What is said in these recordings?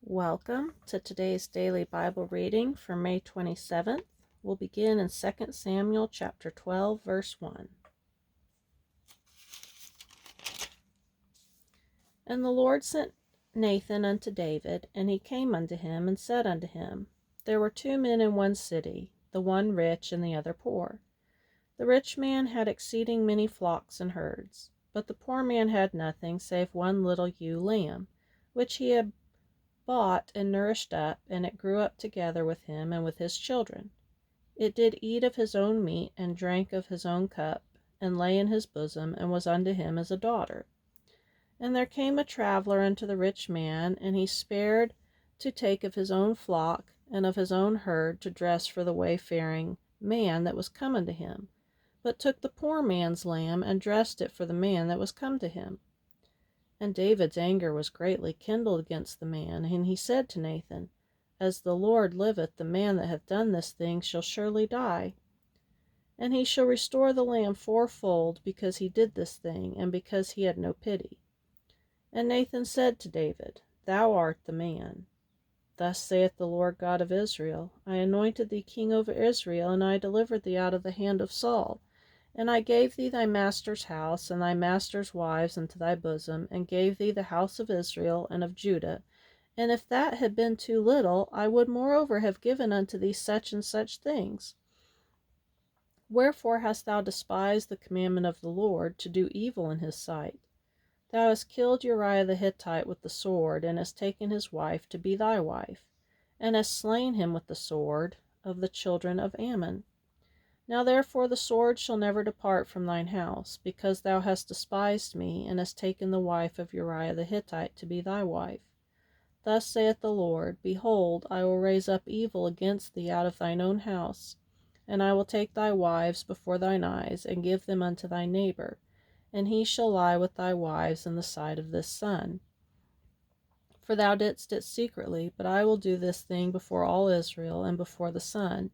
Welcome to today's daily Bible reading for May 27th. We'll begin in 2 Samuel chapter 12, verse 1. And the Lord sent Nathan unto David, and he came unto him, and said unto him, There were 2 men in one city, the one rich and the other poor. The rich man had exceeding many flocks and herds, but the poor man had nothing save one little ewe lamb, which he had bought and nourished up, and it grew up together with him and with his children. It did eat of his own meat, and drank of his own cup, and lay in his bosom, and was unto him as a daughter. And there came a traveller unto the rich man, and he spared to take of his own flock and of his own herd to dress for the wayfaring man that was come unto him, but took the poor man's lamb, and dressed it for the man that was come to him. And David's anger was greatly kindled against the man, and he said to Nathan, As the Lord liveth, the man that hath done this thing shall surely die. And he shall restore the lamb fourfold, because he did this thing, and because he had no pity. And Nathan said to David, Thou art the man. Thus saith the Lord God of Israel, I anointed thee king over Israel, and I delivered thee out of the hand of Saul. And I gave thee thy master's house, and thy master's wives into thy bosom, and gave thee the house of Israel and of Judah. And if that had been too little, I would moreover have given unto thee such and such things. Wherefore hast thou despised the commandment of the Lord, to do evil in his sight? Thou hast killed Uriah the Hittite with the sword, and hast taken his wife to be thy wife, and hast slain him with the sword of the children of Ammon. Now therefore the sword shall never depart from thine house, because thou hast despised me, and hast taken the wife of Uriah the Hittite to be thy wife. Thus saith the Lord, Behold, I will raise up evil against thee out of thine own house, and I will take thy wives before thine eyes, and give them unto thy neighbor, and he shall lie with thy wives in the sight of this sun. For thou didst it secretly, but I will do this thing before all Israel, and before the sun.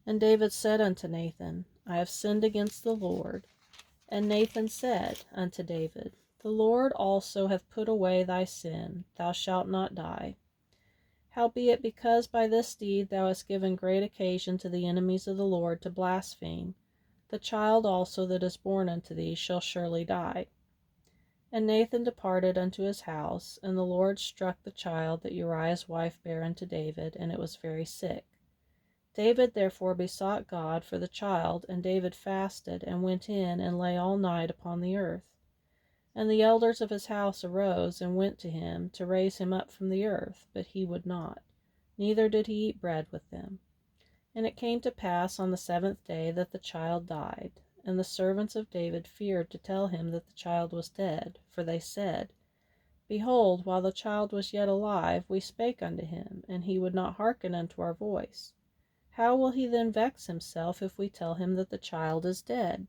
And David said unto Nathan, I have sinned against the Lord. And Nathan said unto David, The Lord also hath put away thy sin, thou shalt not die. Howbeit, because by this deed thou hast given great occasion to the enemies of the Lord to blaspheme, the child also that is born unto thee shall surely die. And Nathan departed unto his house, and the Lord struck the child that Uriah's wife bare unto David, and it was very sick. David therefore besought God for the child, and David fasted, and went in, and lay all night upon the earth. And the elders of his house arose, and went to him, to raise him up from the earth, but he would not, neither did he eat bread with them. And it came to pass on the 7th day that the child died, and the servants of David feared to tell him that the child was dead, for they said, Behold, while the child was yet alive, we spake unto him, and he would not hearken unto our voice. How will he then vex himself if we tell him that the child is dead?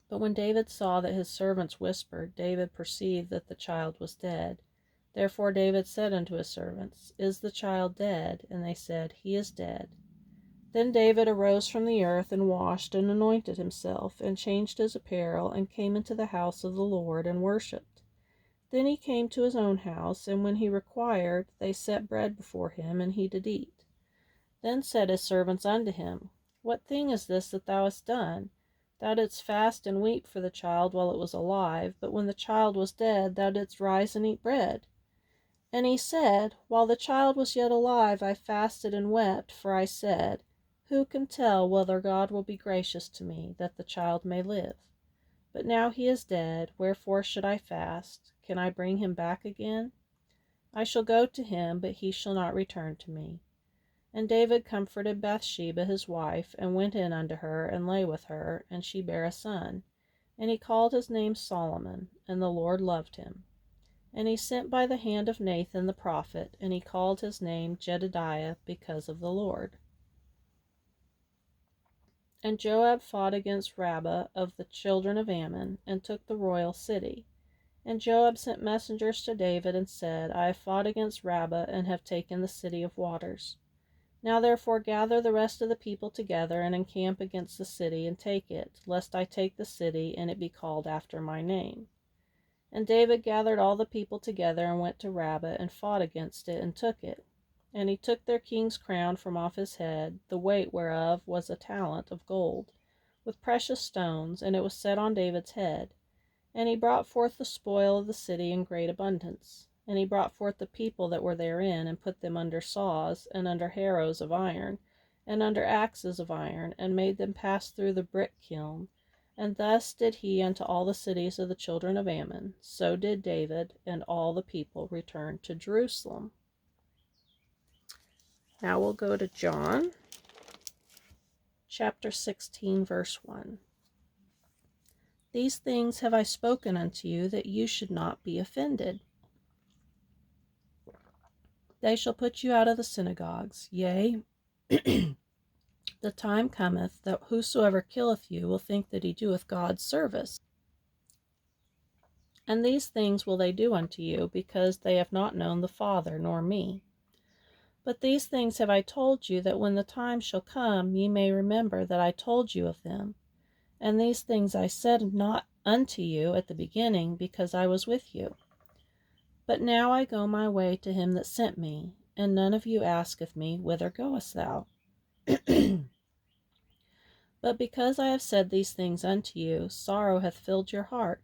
But when David saw that his servants whispered, David perceived that the child was dead. Therefore David said unto his servants, Is the child dead? And they said, He is dead. Then David arose from the earth, and washed, and anointed himself, and changed his apparel, and came into the house of the Lord, and worshipped. Then he came to his own house, and when he required, they set bread before him, and he did eat. Then said his servants unto him, What thing is this that thou hast done? Thou didst fast and weep for the child while it was alive, but when the child was dead, thou didst rise and eat bread. And he said, While the child was yet alive, I fasted and wept, for I said, Who can tell whether God will be gracious to me, that the child may live? But now he is dead, wherefore should I fast? Can I bring him back again? I shall go to him, but he shall not return to me. And David comforted Bathsheba his wife, and went in unto her, and lay with her, and she bare a son. And he called his name Solomon, and the Lord loved him. And he sent by the hand of Nathan the prophet, and he called his name Jedidiah, because of the Lord. And Joab fought against Rabbah of the children of Ammon, and took the royal city. And Joab sent messengers to David, and said, I have fought against Rabbah, and have taken the city of waters. Now therefore gather the rest of the people together, and encamp against the city, and take it, lest I take the city, and it be called after my name. And David gathered all the people together and went to Rabbah and fought against it and took it. And he took their king's crown from off his head, the weight whereof was a talent of gold, with precious stones, and it was set on David's head. And he brought forth the spoil of the city in great abundance. And he brought forth the people that were therein, and put them under saws, and under harrows of iron, and under axes of iron, and made them pass through the brick kiln. And thus did he unto all the cities of the children of Ammon. So did David, and all the people returned to Jerusalem. Now we'll go to John, chapter 16, verse 1. These things have I spoken unto you, that you should not be offended. They shall put you out of the synagogues. Yea, the time cometh, that whosoever killeth you will think that he doeth God service. And these things will they do unto you, because they have not known the Father, nor me. But these things have I told you, that when the time shall come, ye may remember that I told you of them. And these things I said not unto you at the beginning, because I was with you. But now I go my way to him that sent me, and none of you asketh me, Whither goest thou? But because I have said these things unto you, sorrow hath filled your heart.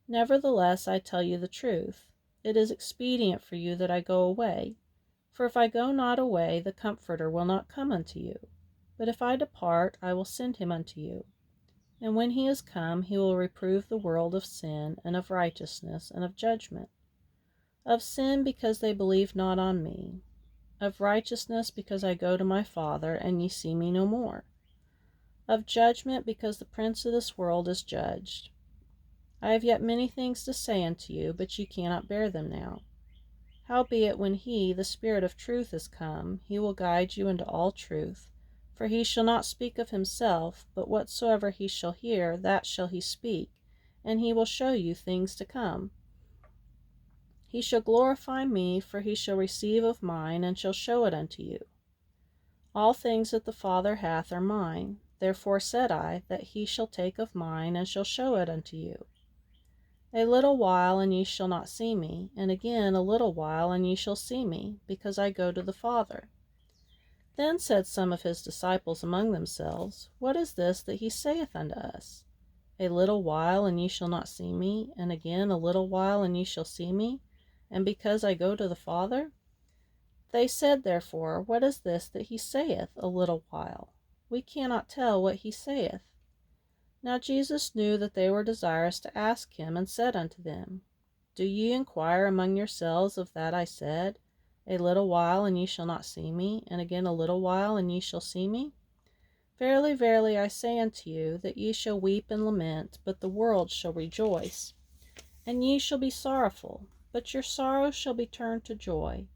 Nevertheless, I tell you the truth. It is expedient for you that I go away. For if I go not away, the Comforter will not come unto you. But if I depart, I will send him unto you. And when he is come, he will reprove the world of sin, and of righteousness, and of judgment. Of sin, because they believe not on me. Of righteousness, because I go to my Father, and ye see me no more. Of judgment, because the prince of this world is judged. I have yet many things to say unto you, but ye cannot bear them now. Howbeit, when he, the Spirit of truth, is come, he will guide you into all truth. For he shall not speak of himself, but whatsoever he shall hear, that shall he speak, and he will show you things to come. He shall glorify me, for he shall receive of mine, and shall show it unto you. All things that the Father hath are mine. Therefore said I, that he shall take of mine, and shall show it unto you. A little while, and ye shall not see me, and again a little while, and ye shall see me, because I go to the Father. Then said some of his disciples among themselves, What is this that he saith unto us? A little while, and ye shall not see me, and again a little while, and ye shall see me, and because I go to the Father? They said therefore, What is this that he saith, a little while? We cannot tell what he saith. Now Jesus knew that they were desirous to ask him, and said unto them, Do ye inquire among yourselves of that I said, A little while, and ye shall not see me, and again a little while, and ye shall see me? Verily, verily, I say unto you, that ye shall weep and lament, but the world shall rejoice. And ye shall be sorrowful, but your sorrow shall be turned to joy.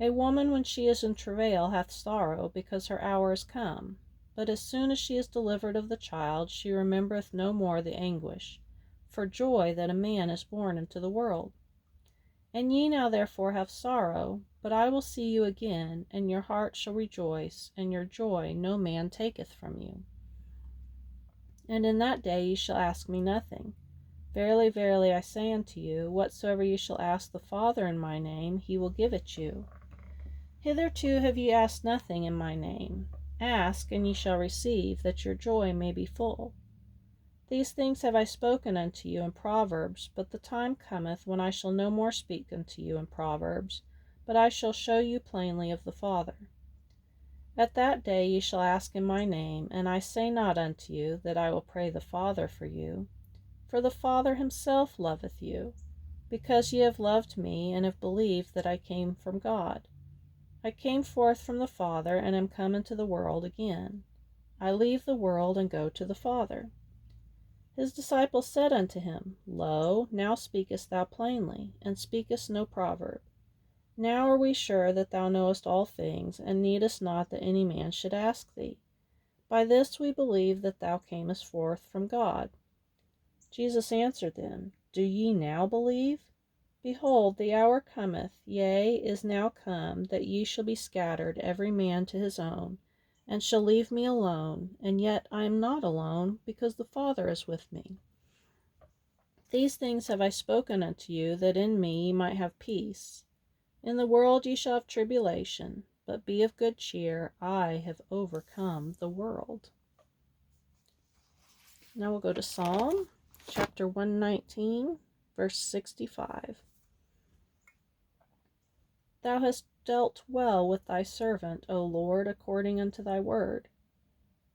A woman, when she is in travail, hath sorrow, because her hour is come. But as soon as she is delivered of the child, she remembereth no more the anguish, for joy that a man is born into the world. And ye now therefore have sorrow, but I will see you again, and your heart shall rejoice, and your joy no man taketh from you. And in that day ye shall ask me nothing. Verily, verily, I say unto you, whatsoever ye shall ask the Father in my name, he will give it you. Hitherto have ye asked nothing in my name. Ask, and ye shall receive, that your joy may be full. These things have I spoken unto you in Proverbs, but the time cometh when I shall no more speak unto you in Proverbs, but I shall show you plainly of the Father. At that day ye shall ask in my name, and I say not unto you that I will pray the Father for you, for the Father himself loveth you, because ye have loved me, and have believed that I came from God. I came forth from the Father, and am come into the world again. I leave the world, and go to the Father. His disciples said unto him, Lo, now speakest thou plainly, and speakest no proverb. Now are we sure that thou knowest all things, and needest not that any man should ask thee. By this we believe that thou camest forth from God. Jesus answered them, Do ye now believe? Behold, the hour cometh, yea, is now come, that ye shall be scattered, every man to his own, and shall leave me alone, and yet I am not alone, because the Father is with me. These things have I spoken unto you, that in me ye might have peace. In the world ye shall have tribulation, but be of good cheer, I have overcome the world. Now we'll go to Psalm chapter 119, verse 65. Thou hast dealt well with thy servant, O Lord, according unto thy word.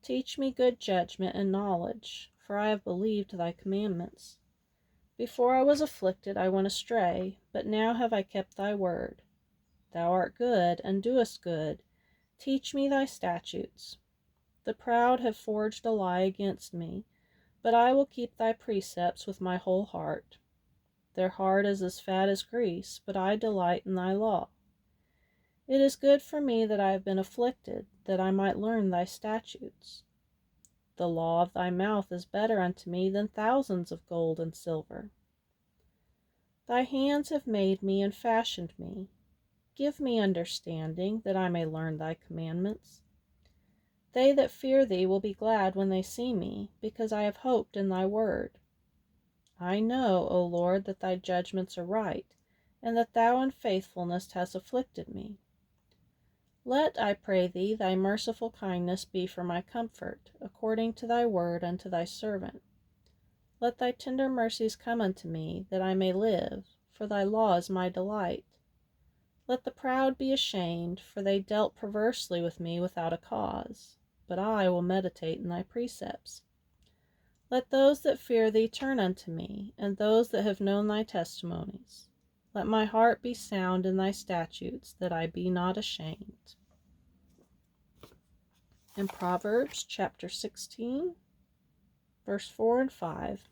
Teach me good judgment and knowledge, for I have believed thy commandments. Before I was afflicted, I went astray, but now have I kept thy word. Thou art good, and doest good. Teach me thy statutes. The proud have forged a lie against me, but I will keep thy precepts with my whole heart. Their heart is as fat as grease, but I delight in thy law. It is good for me that I have been afflicted, that I might learn thy statutes. The law of thy mouth is better unto me than thousands of gold and silver. Thy hands have made me and fashioned me. Give me understanding, that I may learn thy commandments. They that fear thee will be glad when they see me, because I have hoped in thy word. I know, O Lord, that thy judgments are right, and that thou in faithfulness hast afflicted me. Let, I pray thee, thy merciful kindness be for my comfort, according to thy word unto thy servant. Let thy tender mercies come unto me, that I may live, for thy law is my delight. Let the proud be ashamed, for they dealt perversely with me without a cause, but I will meditate in thy precepts. Let those that fear thee turn unto me, and those that have known thy testimonies. Let my heart be sound in thy statutes, that I be not ashamed. In Proverbs chapter 16, verse 4 and 5.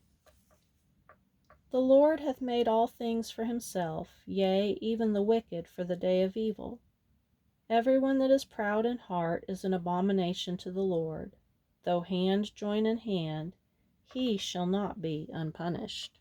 The Lord hath made all things for himself, yea, even the wicked for the day of evil. Every one that is proud in heart is an abomination to the Lord. Though hand join in hand, he shall not be unpunished.